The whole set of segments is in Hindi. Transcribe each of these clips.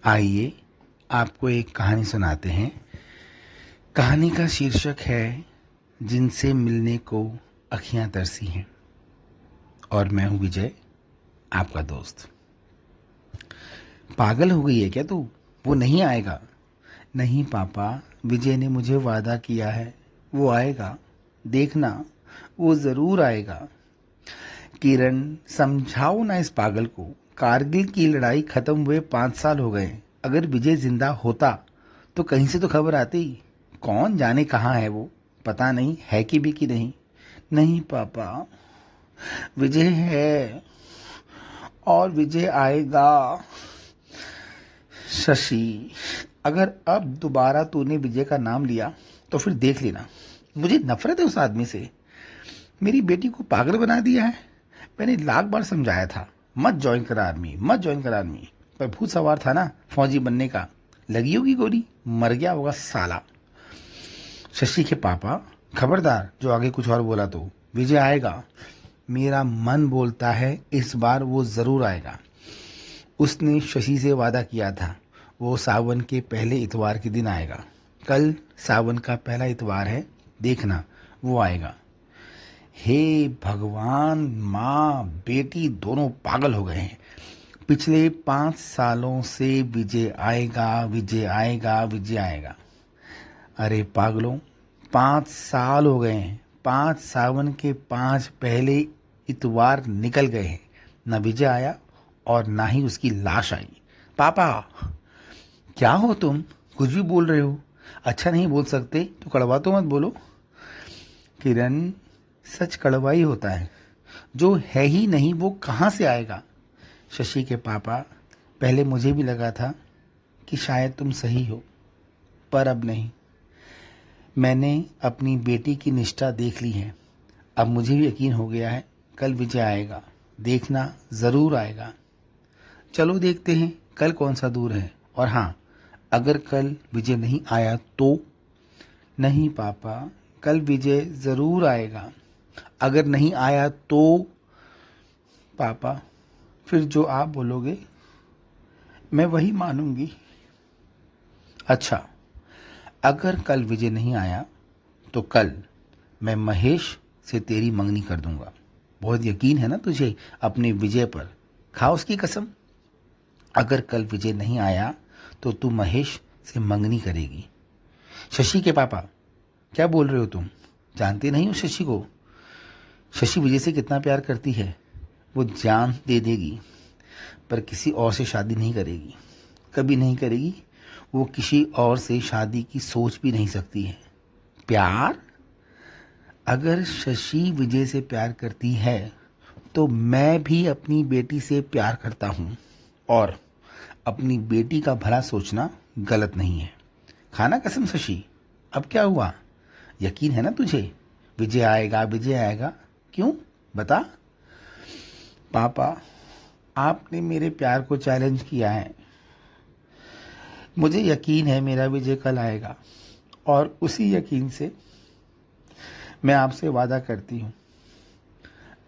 आइए आपको एक कहानी सुनाते हैं। कहानी का शीर्षक है जिनसे मिलने को अखियां तरसी हैं। और मैं हूं विजय, आपका दोस्त। पागल हो गई है क्या तू? वो नहीं आएगा। नहीं पापा, विजय ने मुझे वादा किया है, वो आएगा। देखना, वो ज़रूर आएगा। किरण, समझाओ ना इस पागल को। कारगिल की लड़ाई खत्म हुए 5 साल हो गए। अगर विजय जिंदा होता तो कहीं से तो खबर आती। कौन जाने कहाँ है वो, पता नहीं है कि भी कि नहीं। नहीं पापा, विजय है और विजय आएगा। शशि, अगर अब दोबारा तूने विजय का नाम लिया तो फिर देख लेना। मुझे नफरत है उस आदमी से। मेरी बेटी को पागल बना दिया है। मैंने लाख बार समझाया था, मत ज्वाइन कर आर्मी, मत ज्वाइन कर आर्मी। पर भूत सवार था ना फौजी बनने का, लगी होगी गोली, मर गया होगा साला। शशि के पापा, खबरदार जो आगे कुछ और बोला तो। विजय आएगा, मेरा मन बोलता है इस बार वो जरूर आएगा। उसने शशि से वादा किया था, वो सावन के पहले इतवार के दिन आएगा। कल सावन का पहला इतवार है, देखना वो आएगा। हे भगवान, माँ बेटी दोनों पागल हो गए हैं। पिछले 5 सालों से विजय आएगा, विजय आएगा, विजय आएगा। अरे पागलों, 5 साल हो गए हैं। 5 सावन के 5 पहले इतवार निकल गए हैं। न विजय आया और ना ही उसकी लाश आई। पापा, क्या हो तुम? कुछ भी बोल रहे हो। अच्छा नहीं बोल सकते तो कड़वा तो मत बोलो। किरण, सच कड़वा ही होता है। जो है ही नहीं वो कहाँ से आएगा? शशि के पापा, पहले मुझे भी लगा था कि शायद तुम सही हो, पर अब नहीं। मैंने अपनी बेटी की निष्ठा देख ली है। अब मुझे भी यकीन हो गया है, कल विजय आएगा। देखना ज़रूर आएगा। चलो देखते हैं कल कौन सा दूर है। और हाँ, अगर कल विजय नहीं आया तो? नहीं पापा, कल विजय ज़रूर आएगा। अगर नहीं आया तो? पापा, फिर जो आप बोलोगे मैं वही मानूंगी। अच्छा, अगर कल विजय नहीं आया तो कल मैं महेश से तेरी मंगनी कर दूंगा। बहुत यकीन है ना तुझे अपने विजय पर, खा उसकी कसम। अगर कल विजय नहीं आया तो तू महेश से मंगनी करेगी। शशि के पापा, क्या बोल रहे हो तुम? जानते नहीं हो शशि को? शशि विजय से कितना प्यार करती है। वो जान दे देगी पर किसी और से शादी नहीं करेगी, कभी नहीं करेगी। वो किसी और से शादी की सोच भी नहीं सकती है। प्यार? अगर शशि विजय से प्यार करती है तो मैं भी अपनी बेटी से प्यार करता हूँ, और अपनी बेटी का भला सोचना गलत नहीं है। खाना कसम शशि। अब क्या हुआ? यकीन है ना तुझे विजय आएगा, विजय आएगा? क्यों, बता। पापा, आपने मेरे प्यार को चैलेंज किया है। मुझे यकीन है मेरा विजय कल आएगा, और उसी यकीन से मैं आपसे वादा करती हूँ,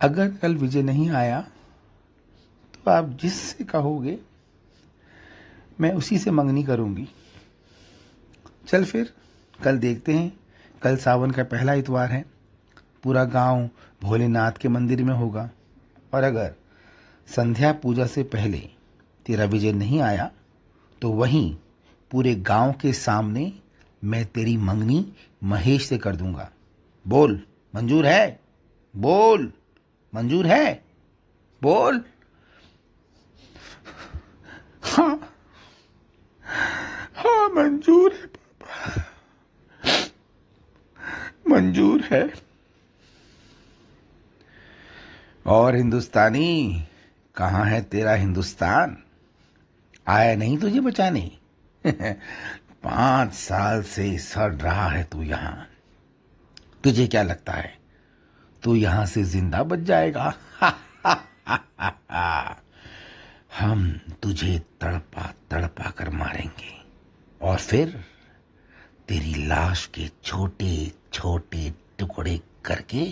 अगर कल विजय नहीं आया तो आप जिससे कहोगे मैं उसी से मंगनी करूँगी। चल फिर कल देखते हैं। कल सावन का पहला इतवार है। पूरा गांव भोलेनाथ के मंदिर में होगा, और अगर संध्या पूजा से पहले तेरा विजय नहीं आया तो वहीं पूरे गांव के सामने मैं तेरी मंगनी महेश से कर दूंगा। बोल, मंजूर है? बोल, मंजूर है? बोल। हाँ, हाँ मंजूर है पापा, मंजूर है। और हिंदुस्तानी, कहाँ है तेरा हिंदुस्तान? आया नहीं तुझे बचाने? 5 साल से सड़ रहा है तू यहाँ। तुझे क्या लगता है तू यहाँ से जिंदा बच जाएगा? हम तुझे तड़पा तड़पा कर मारेंगे, और फिर तेरी लाश के छोटे छोटे टुकड़े करके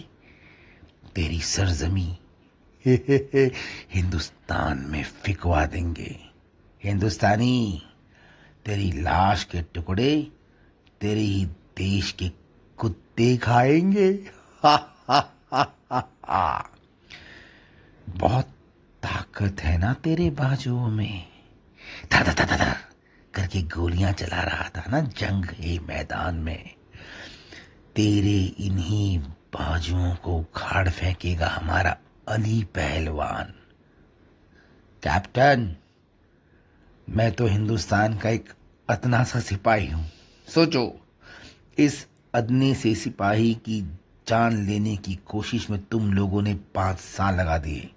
तेरी सरजमी हिंदुस्तान में फिकवा देंगे। हिंदुस्तानी, तेरी लाश के टुकड़े तेरे ही देश के कुत्ते खाएंगे। हा हा हा हा हा। बहुत ताकत है ना तेरे बाजुओं में। धर धर धर धर करके गोलियां चला रहा था ना जंग के मैदान में। तेरे इन्हीं बाजुओं को उखाड़ फेंकेगा हमारा अली पहलवान। कैप्टन, मैं तो हिंदुस्तान का एक अदना सा सिपाही हूं। सोचो, इस अदने से सिपाही की जान लेने की कोशिश में तुम लोगों ने 5 साल लगा दिए।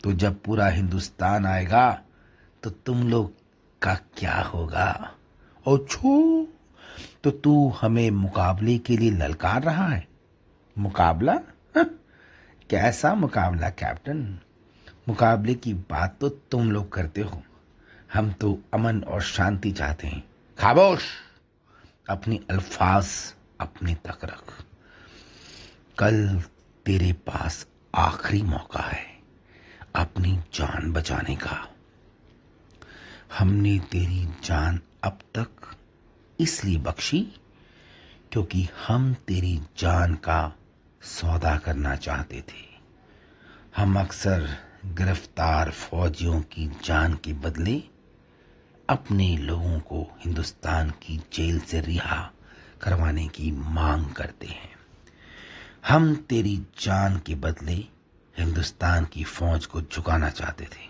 तो जब पूरा हिंदुस्तान आएगा तो तुम लोग का क्या होगा? और छू, तो तू हमें मुकाबले के लिए ललकार रहा है। मुकाबला? हाँ, कैसा मुकाबला कैप्टन? मुकाबले की बात तो तुम लोग करते हो, हम तो अमन और शांति चाहते हैं। खामोश, अपनी अल्फाज अपने तक रख। कल तेरे पास आखिरी मौका है अपनी जान बचाने का। हमने तेरी जान अब तक इसलिए बख्शी क्योंकि हम तेरी जान का सौदा करना चाहते थे। हम अक्सर गिरफ्तार फौजियों की जान के बदले अपने लोगों को हिंदुस्तान की जेल से रिहा करवाने की मांग करते हैं। हम तेरी जान के बदले हिंदुस्तान की फौज को झुकाना चाहते थे।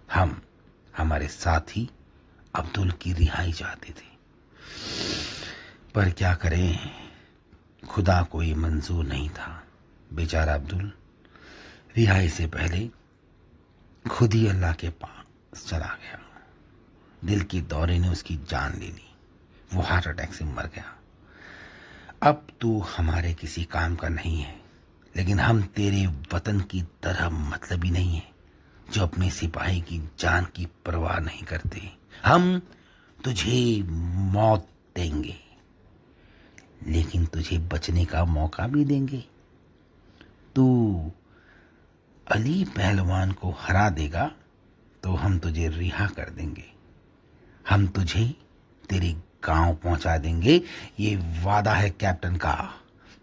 हम हमारे साथी अब्दुल की रिहाई चाहते थे, पर क्या करें, खुदा को ये मंजूर नहीं था। बेचारा अब्दुल रिहाई से पहले खुद ही अल्लाह के पास चला गया। दिल के दौरे ने उसकी जान ले ली, वो हार्ट अटैक से मर गया। अब तू हमारे किसी काम का नहीं है, लेकिन हम तेरे वतन की तरह मतलबी नहीं है जो अपने सिपाही की जान की परवाह नहीं करते। हम तुझे मौत देंगे, लेकिन तुझे बचने का मौका भी देंगे। तू अली पहलवान को हरा देगा तो हम तुझे रिहा कर देंगे। हम तुझे तेरे गांव पहुंचा देंगे, ये वादा है कैप्टन का।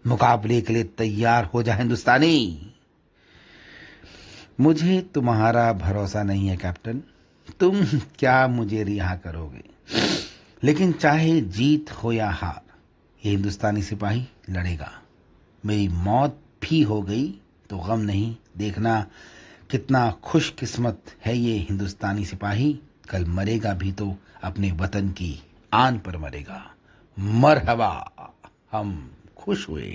मुकाबले के लिए तैयार हो जा हिंदुस्तानी। मुझे तुम्हारा भरोसा नहीं है कैप्टन, तुम क्या मुझे रिहा करोगे? लेकिन चाहे जीत हो या हार, ये हिंदुस्तानी सिपाही लड़ेगा। मेरी मौत भी हो गई तो गम नहीं, देखना कितना खुशकिस्मत है ये हिंदुस्तानी सिपाही। कल मरेगा भी तो अपने वतन की आन पर मरेगा। मरहबा, हम खुश हुए।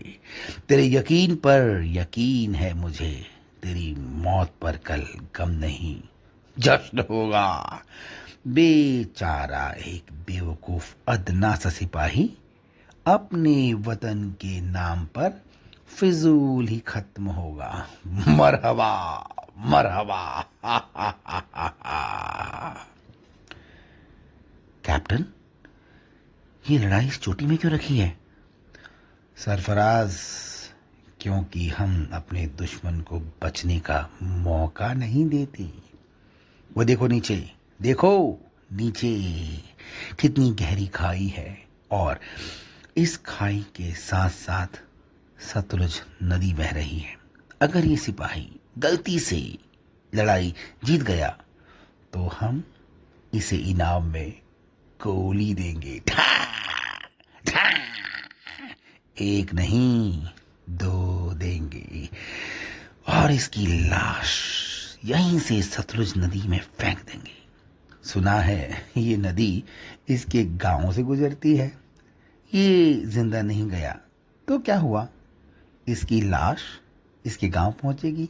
तेरे यकीन पर यकीन है मुझे, तेरी मौत पर कल गम नहीं, जश्न होगा। बेचारा एक बेवकूफ अदना सा सिपाही अपने वतन के नाम पर फिजूल ही खत्म होगा। मरहबा मरहबा। कैप्टन, ये लड़ाई इस चोटी में क्यों रखी है? सरफराज, क्योंकि हम अपने दुश्मन को बचने का मौका नहीं देते। वो देखो नीचे, देखो नीचे कितनी गहरी खाई है, और इस खाई के साथ साथ सतलुज नदी बह रही है। अगर ये सिपाही गलती से लड़ाई जीत गया तो हम इसे इनाम में गोली देंगे। ठा, ठा, एक नहीं, 2 देंगे, और इसकी लाश यहीं से सतलुज नदी में फेंक देंगे। सुना है ये नदी इसके गांव से गुजरती है। ये जिंदा नहीं गया तो क्या हुआ, इसकी लाश इसके गांव पहुंचेगी।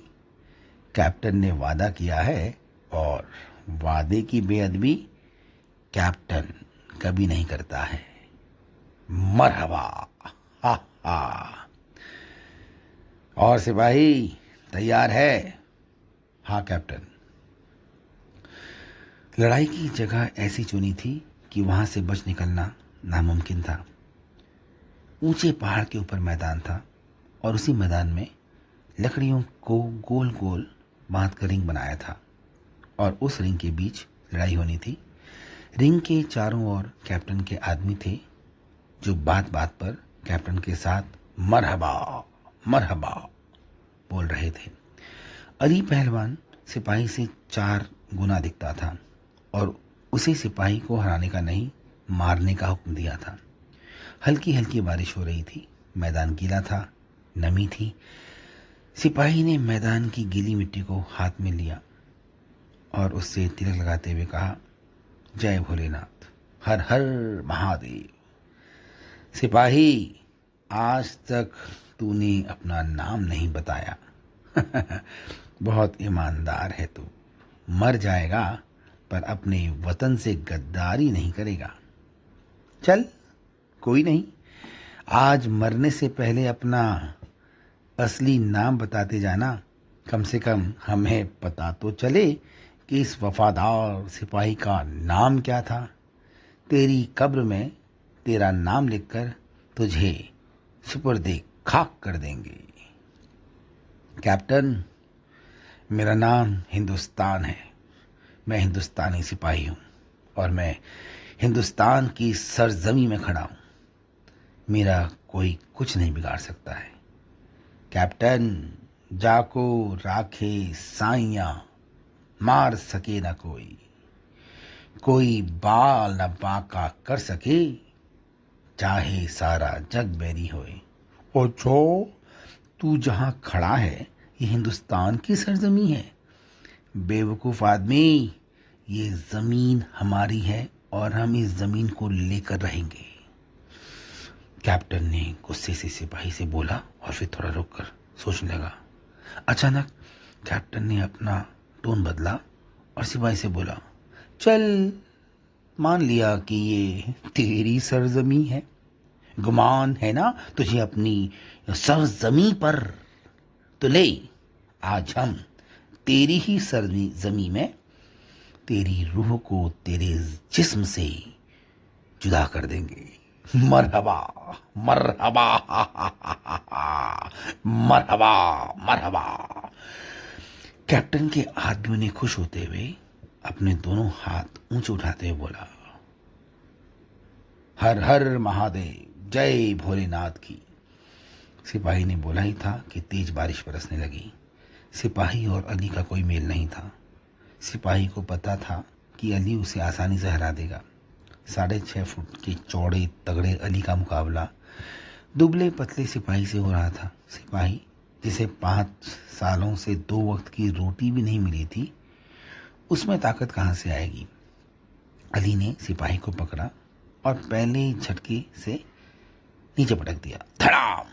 कैप्टन ने वादा किया है, और वादे की बेअदबी कैप्टन कभी नहीं करता है। मरहबा। हा हा। और सिपाही तैयार है? हाँ कैप्टन। लड़ाई की जगह ऐसी चुनी थी कि वहां से बच निकलना नामुमकिन था। ऊंचे पहाड़ के ऊपर मैदान था, और उसी मैदान में लकड़ियों को गोल गोल बांध कर रिंग बनाया था, और उस रिंग के बीच लड़ाई होनी थी। रिंग के चारों ओर कैप्टन के आदमी थे जो बात बात पर कैप्टन के साथ मरहबा मरहबा बोल रहे थे। अली पहलवान सिपाही से 4 गुना दिखता था और उसे सिपाही को हराने का नहीं, मारने का हुक्म दिया था। हल्की हल्की बारिश हो रही थी, मैदान गीला था, नमी थी। सिपाही ने मैदान की गीली मिट्टी को हाथ में लिया और उससे तिलक लगाते हुए कहा, जय भोलेनाथ, हर हर महादेव। सिपाही, आज तक तूने अपना नाम नहीं बताया। बहुत ईमानदार है तू। मर जाएगा पर अपने वतन से गद्दारी नहीं करेगा। चल, कोई नहीं, आज मरने से पहले अपना असली नाम बताते जाना। कम से कम हमें पता तो चले कि इस वफादार सिपाही का नाम क्या था। तेरी कब्र में तेरा नाम लिखकर तुझे सुपुर्दे खाक कर देंगे। कैप्टन, मेरा नाम हिंदुस्तान है। मैं हिंदुस्तानी सिपाही हूँ और मैं हिंदुस्तान की सरजमी में खड़ा हूँ। मेरा कोई कुछ नहीं बिगाड़ सकता है। कैप्टन, जाको राखे साइयां, मार सके न कोई, कोई बाल न बांका कर सके, चाहे सारा जग बैरी होए। ओछो, तू जहां खड़ा है ये हिंदुस्तान की सरजमी है। बेवकूफ आदमी, ये जमीन हमारी है और हम इस जमीन को लेकर रहेंगे। कैप्टन ने गुस्से से सिपाही से बोला और फिर थोड़ा रुककर सोचने लगा। अचानक कैप्टन ने अपना टोन बदला और सिपाही से बोला, चल, मान लिया कि ये तेरी सरजमी है। गुमान है ना तुझे अपनी सरजमी पर? तो ले, आज हम तेरी ही सरजमी में तेरी रूह को तेरे जिस्म से जुदा कर देंगे। मरहबा मरहबा मरहबा मरहबा। कैप्टन के आदमियों ने खुश होते हुए अपने दोनों हाथ ऊंचे उठाते हुए बोला, हर हर महादेव, जय भोलेनाथ की। सिपाही ने बोला ही था कि तेज बारिश बरसने लगी। सिपाही और अली का कोई मेल नहीं था। सिपाही को पता था कि अली उसे आसानी से हरा देगा। 6.5 फुट के चौड़े तगड़े अली का मुकाबला दुबले पतले सिपाही से हो रहा था। सिपाही जिसे 5 सालों से 2 वक्त की रोटी भी नहीं मिली थी, उसमें ताकत कहाँ से आएगी। अली ने सिपाही को पकड़ा और पहले ही झटके से नीचे पटक दिया। धड़ाम!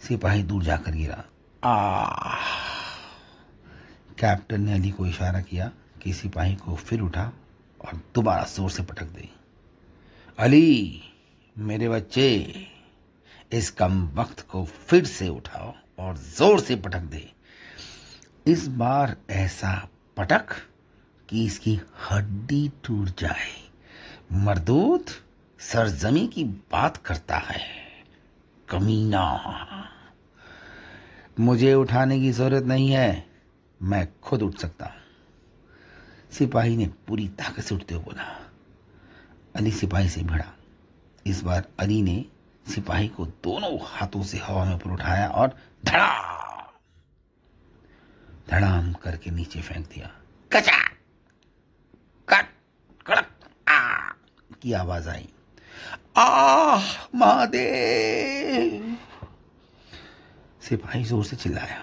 सिपाही दूर जाकर गिरा। कैप्टन ने अली को इशारा किया कि सिपाही को फिर उठा और दोबारा जोर से पटक दे। अली, मेरे बच्चे, इस कम वक्त को फिर से उठाओ और जोर से पटक दे। इस बार ऐसा पटक कि इसकी हड्डी टूट जाए। मरदूत, सरजमी की बात करता है, कमीना। मुझे उठाने की जरूरत नहीं है, मैं खुद उठ सकता हूं। सिपाही ने पूरी ताकत से उठते हुए बोला। अली सिपाही से भिड़ा। इस बार अली ने सिपाही को दोनों हाथों से हवा में ऊपर उठाया और धड़ाम धड़ाम करके नीचे फेंक दिया। कचा कट कड़क आ की आवाज आई। आह महादेव! सिपाही जोर से चिल्लाया।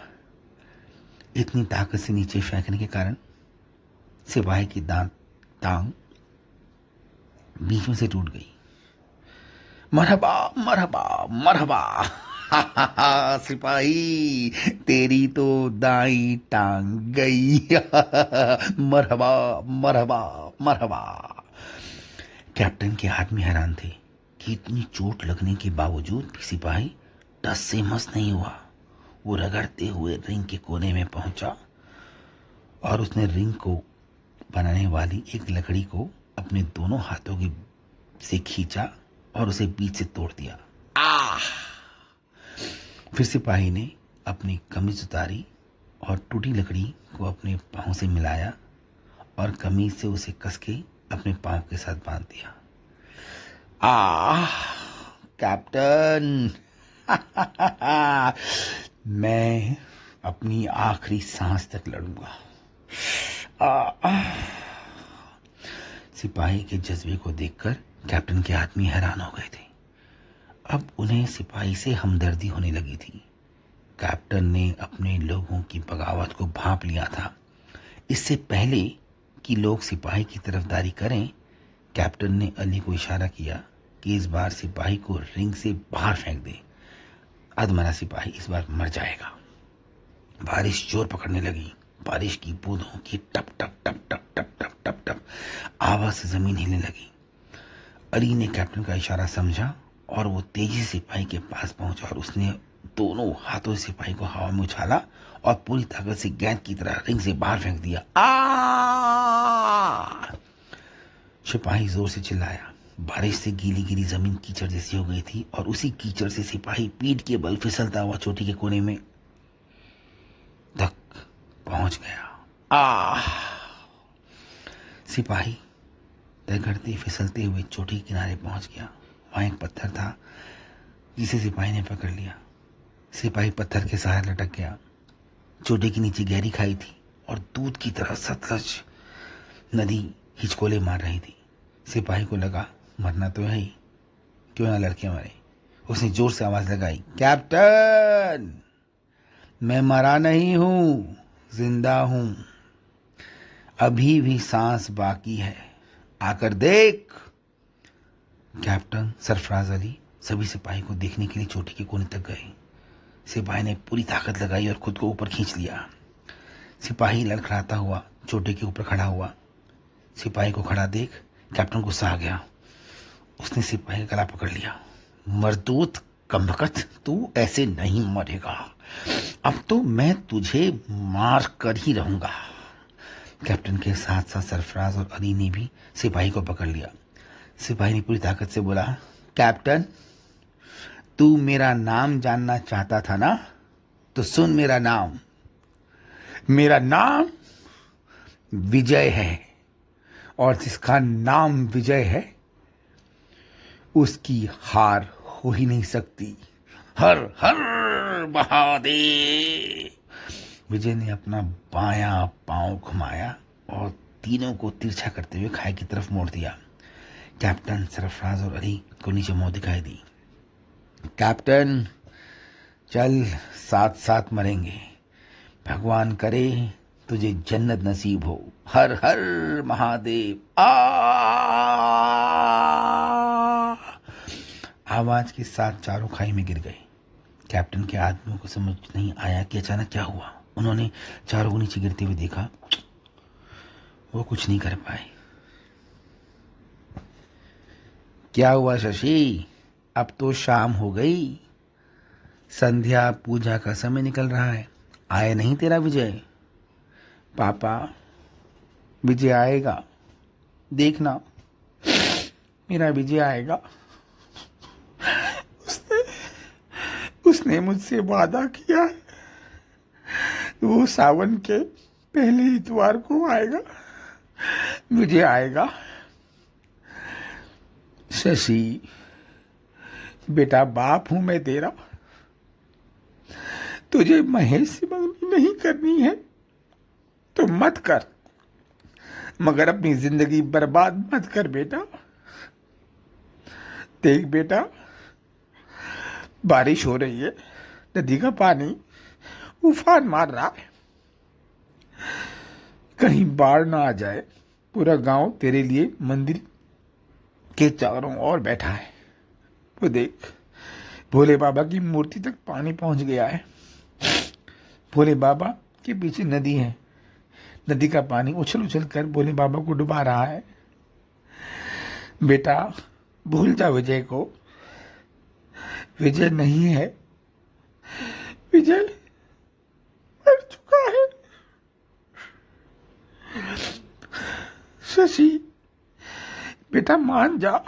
इतनी ताकत से नीचे फेंकने के कारण सिपाही की टांग बीच में से टूट गई। मरहबा मरहबा मरहबा। सिपाही, तेरी तो दाई टांग गई। मरहबा मरहबा मरहबा। कैप्टन के आदमी हैरान थे कि इतनी चोट लगने के बावजूद भी सिपाही टस से मस नहीं हुआ। वो रगड़ते हुए रिंग के कोने में पहुंचा और उसने रिंग को बनाने वाली एक लकड़ी को अपने दोनों हाथों की से खींचा और उसे बीच से तोड़ दिया। आह! फिर सिपाही ने अपनी कमीज उतारी और टूटी लकड़ी को अपने पांव से मिलाया और कमीज से उसे कस के अपने पांव के साथ बांध दिया। आह कैप्टन, मैं अपनी आखिरी सांस तक लड़ूंगा। आह। सिपाही के जज्बे को देखकर कैप्टन के आदमी हैरान हो गए थे। अब उन्हें सिपाही से हमदर्दी होने लगी थी। कैप्टन ने अपने लोगों की बगावत को भांप लिया था। इससे पहले कि लोग सिपाही की तरफदारी करें, कैप्टन ने अली को इशारा किया कि इस बार सिपाही को रिंग से बाहर फेंक दे। अधमरा सिपाही इस बार मर जाएगा। बारिश जोर पकड़ने लगी। बारिश की बूंदों की टप टप टप टप टप टप टप टप आवाज से जमीन हिलने लगी। अली ने कैप्टन का इशारा समझा और वो तेजी से सिपाही के पास पहुंचा और उसने दोनों हाथों से सिपाही को हवा में उछाला और पूरी ताकत से गेंद की तरह रिंग से बाहर फेंक दिया। सिपाही जोर से चिल्लाया। बारिश से गीली गीली जमीन कीचड़ जैसी हो गई थी और उसी कीचड़ से सिपाही पीठ के बल फिसलता हुआ चोटी के कोने में तक पहुंच गया। सिपाही तैरते फिसलते हुए चोटी के किनारे पहुंच गया। वहां एक पत्थर था जिसे सिपाही ने पकड़ लिया। सिपाही पत्थर के सहारे लटक गया। चोटी के नीचे गहरी खाई थी और दूध की तरह सतलज नदी हिचकोले मार रही थी। सिपाही को लगा मरना तो है ही, क्यों ना लड़के मरे। उसने जोर से आवाज लगाई, कैप्टन, मैं मरा नहीं हूं, जिंदा हूं, अभी भी सांस बाकी है, आकर देख। कैप्टन सरफराज अली सभी सिपाही को देखने के लिए चोटी के कोने तक गए। सिपाही ने पूरी ताकत लगाई और खुद को ऊपर खींच लिया। सिपाही लड़खड़ाता हुआ चोटी के ऊपर खड़ा हुआ। सिपाही को खड़ा देख कैप्टन गुस्सा आ गया। उसने सिपाही का गला पकड़ लिया। मरदूत कमबख्त, तू ऐसे नहीं मरेगा, अब तो मैं तुझे मार कर ही रहूंगा। कैप्टन के साथ साथ सरफराज और अली ने भी सिपाही को पकड़ लिया। सिपाही ने पूरी ताकत से बोला, कैप्टन, तू मेरा नाम जानना चाहता था ना, तो सुन मेरा नाम। मेरा नाम विजय है और जिसका नाम विजय है उसकी हार हो ही नहीं सकती। हर हर महादेव। विजय ने अपना बायां पांव घुमाया और तीनों को तिरछा करते हुए खाई की तरफ मोड़ दिया। कैप्टन, सरफराज और अली को नीचे मुंह दिखाई दी। कैप्टन, चल, साथ साथ मरेंगे, भगवान करे तुझे जन्नत नसीब हो। हर हर महादेव। आवाज के साथ चारों खाई में गिर गए। कैप्टन के आदमियों को समझ नहीं आया कि अचानक क्या हुआ। उन्होंने चारों को नीचे गिरते हुए देखा। वो कुछ नहीं कर पाए। क्या हुआ शशि? अब तो शाम हो गई, संध्या पूजा का समय निकल रहा है, आए नहीं तेरा विजय? पापा, विजय आएगा, देखना, मेरा विजय आएगा। उसने मुझसे वादा किया है, वो सावन के पहले इतवार को आएगा, विजय आएगा। शशि बेटा, बाप हूं मैं तेरा, तुझे महेश से मंगनी नहीं करनी है तो मत कर, मगर अपनी जिंदगी बर्बाद मत कर बेटा। देख बेटा, बारिश हो रही है, नदी का पानी उफान मार रहा है, कहीं बाढ़ ना आ जाए। पूरा गांव तेरे लिए मंदिर के चारों ओर बैठा है। वो देख, भोले बाबा की मूर्ति तक पानी पहुंच गया है। भोले बाबा के पीछे नदी है, नदी का पानी उछल उछल कर भोले बाबा को डुबा रहा है। बेटा, भूल जा विजय को, विजय नहीं है, विजय मर चुका है। शशि बेटा, मान जा।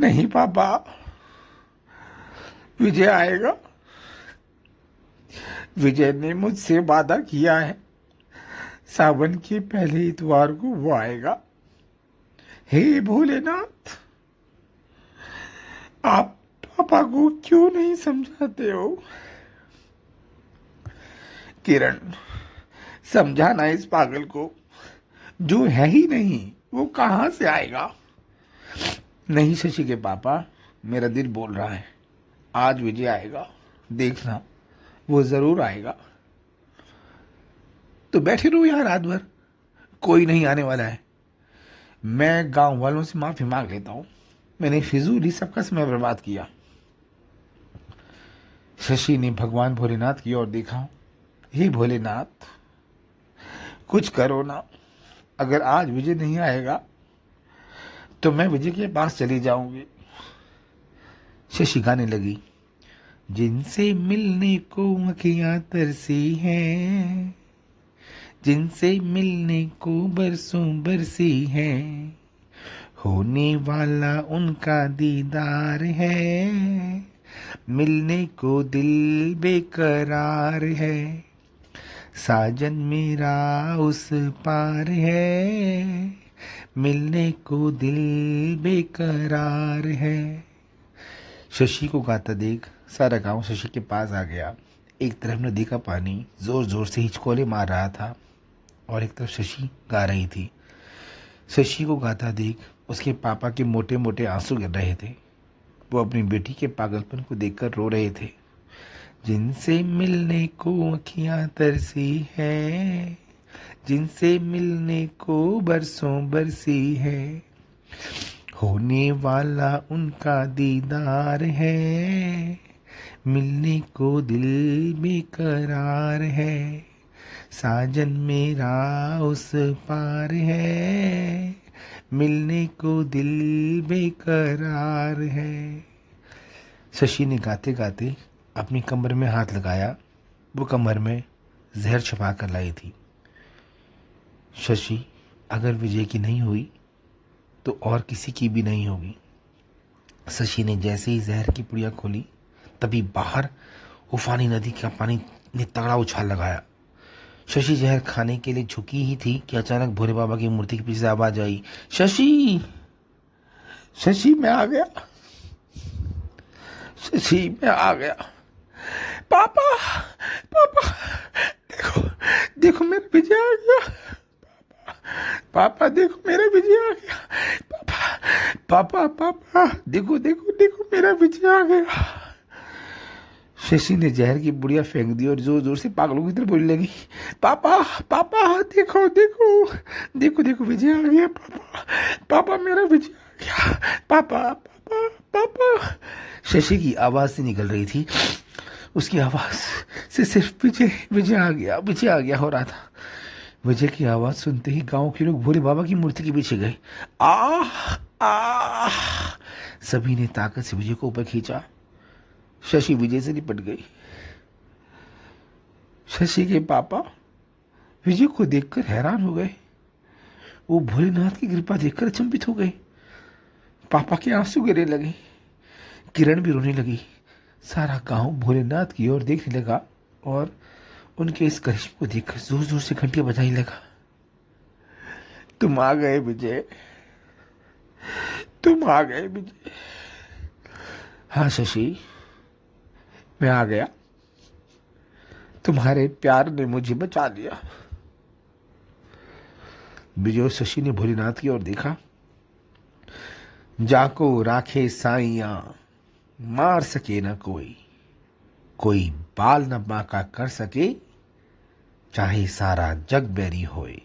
नहीं पापा, विजय आएगा। विजय ने मुझसे वादा किया है, सावन के पहले इतवार को वो आएगा। हे भोलेनाथ, आप पापा को क्यों नहीं समझाते हो? किरण, समझाना इस पागल को, जो है ही नहीं वो कहां से आएगा? नहीं शशि के पापा, मेरा दिल बोल रहा है आज विजय आएगा, देखना वो जरूर आएगा। तो बैठे रहो यहाँ रात भर, कोई नहीं आने वाला है। मैं गांव वालों से माफी मांग लेता हूं, मैंने फिजूल ही सबका समय बर्बाद किया। शशि ने भगवान भोलेनाथ की ओर देखा। हे भोलेनाथ, कुछ करो ना, अगर आज विजय नहीं आएगा तो मैं विजय के पास चली जाऊंगी। शशि गाने लगी। जिनसे मिलने को अखियां तरसी हैं, जिनसे मिलने को बरसों बरसी है, होने वाला उनका दीदार है, मिलने को दिल बेकरार है, साजन मेरा उस पार है, मिलने को दिल बेकरार है। शशि को गाता देख सारा गांव शशि के पास आ गया। एक तरफ नदी का पानी जोर जोर से हिचकोले मार रहा था और एक तरफ शशि गा रही थी। शशि को गाता देख उसके पापा के मोटे मोटे आंसू गिर रहे थे। वो अपनी बेटी के पागलपन को देखकर रो रहे थे। जिनसे मिलने को अखियां तरसी है, जिनसे मिलने को बरसों बरसी है, होने वाला उनका दीदार है, मिलने को दिल बेकरार है, साजन मेरा उस पार है, मिलने को दिल बेकरार है। शशि ने गाते गाते अपनी कमर में हाथ लगाया। वो कमर में जहर छुपा कर लाई थी। शशि, अगर विजय की नहीं हुई तो और किसी की भी नहीं होगी। शशि ने जैसे ही जहर की पुड़िया खोली, तभी बाहर उफानी नदी का पानी ने तगड़ा उछाल लगाया। शशि जहर खाने के लिए झुकी ही थी कि अचानक भोले बाबा की मूर्ति के पीछे से आवाज आई, शशि, शशि मैं आ गया, शशि मैं आ गया। पापा, पापा, देखो देखो मेरा विजय आ गया। पापा देखो मेरा विजय आ गया। पापा, पापा, पापा देखो देखो देखो मेरा विजय आ गया। शशि ने जहर की बुढ़िया फेंक दी और जोर जोर से पागलों की तरह बोलने लगी, पापा, पापा देखो देखो देखो देखो विजय आ गया। पापा, पापा मेरा विजय आ गया। पापा, पापा, पापा। शशि की आवाज से निकल रही थी, उसकी आवाज से सिर्फ विजय, विजय आ गया, विजय आ गया हो रहा था। विजय की आवाज सुनते ही गांव के लोग भोले बाबा की मूर्ति के पीछे गए। आह, आह। सभी ने ताकत से विजय को ऊपर खींचा। शशि विजय से लिपट गई। शशि के पापा विजय को देखकर हैरान हो गए। वो भोलेनाथ की कृपा देखकर अचंभित हो गए। पापा के आंसू गिरने लगे। किरण भी रोने लगी। सारा गांव भोलेनाथ की ओर देखने लगा और उनके इस करिश्मे को देखकर जोर जोर से घंटियां बजाने लगा। तुम आ गए विजय, तुम आ गए विजय। हाँ शशि, मैं आ गया। तुम्हारे प्यार ने मुझे बचा लिया। विजय और शशि ने भोलेनाथ की ओर देखा। जाको राखे साइया, मार सके न कोई, कोई बाल न बांका कर सके, चाहे सारा जग बैरी होए।